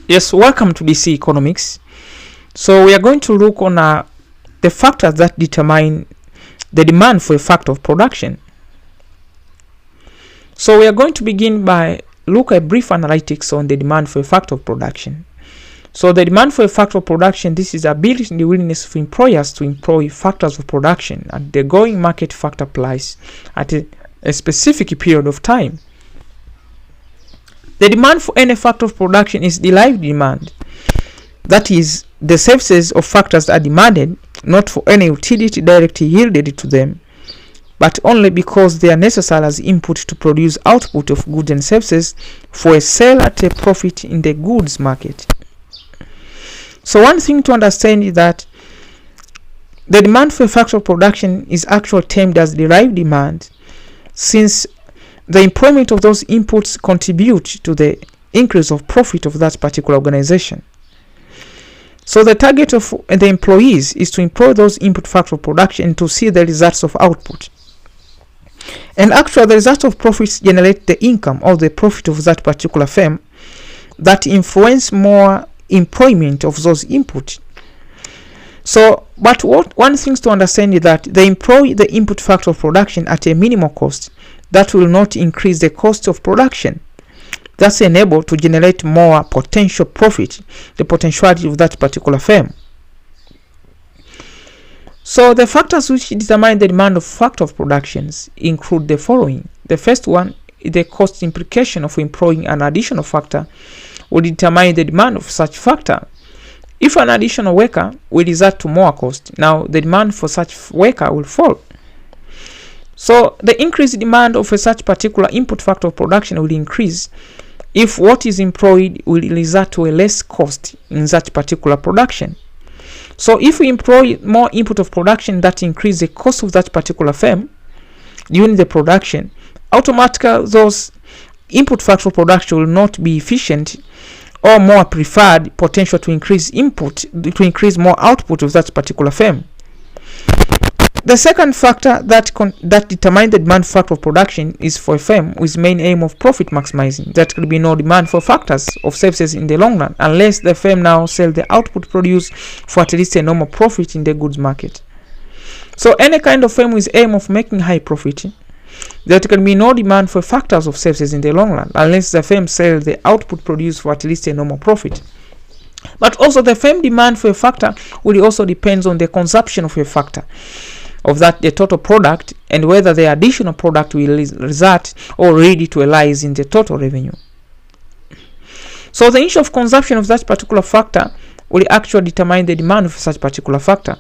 Yes, welcome to DC Economics. So we are going to look on the factors that determine the demand for a factor of production. So we are going to begin by look at brief analytics on the demand for a factor of production. So the demand for a factor of production, this is the ability and the willingness of employers to employ factors of production at the going market factor price at a specific period of time. The demand for any factor of production is derived demand. That is, the services of factors are demanded not for any utility directly yielded to them, but only because they are necessary as input to produce output of goods and services for a sale at a profit in the goods market. So one thing to understand is that the demand for a factor of production is actually termed as derived demand, since the employment of those inputs contribute to the increase of profit of that particular organization. So the target of the employees is to employ those input factor of production to see the results of output. And actually the result of profits generate the income or the profit of that particular firm that influence more employment of those input. So, but what one thing to understand is that they employ the input factor of production at a minimal cost that will not increase the cost of production. That's enabled to generate more potential profit, the potentiality of that particular firm. So the factors which determine the demand of factor of productions include the following. The first one is the cost implication of employing an additional factor will determine the demand of such factor. If an additional worker will result to more cost, now the demand for such worker will fall. So the increased demand of a such particular input factor of production will increase if what is employed will result to a less cost in such particular production. So if we employ more input of production that increase the cost of that particular firm during the production, automatically those input factor of production will not be efficient or more preferred potential to increase input, to increase more output of that particular firm. The second factor that determines the demand factor of production is for a firm with main aim of profit maximizing. That could be no demand for factors of services in the long run unless the firm now sell the output produced for at least a normal profit in the goods market. So any kind of firm with aim of making high profit, there can be no demand for factors of services in the long run unless the firm sell the output produced for at least a normal profit. But also the firm demand for a factor will also depends on the consumption of a factor of that the total product and whether the additional product will result or ready to realize in the total revenue. So the issue of consumption of that particular factor will actually determine the demand of such particular factor,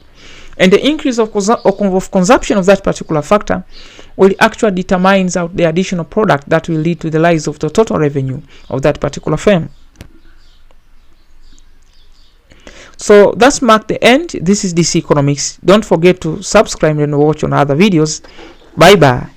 and the increase of consumption of that particular factor will actually determine the additional product that will lead to the rise of the total revenue of that particular firm. So that's marked the end. This is DC Economics. Don't forget to subscribe and watch on other videos. Bye bye.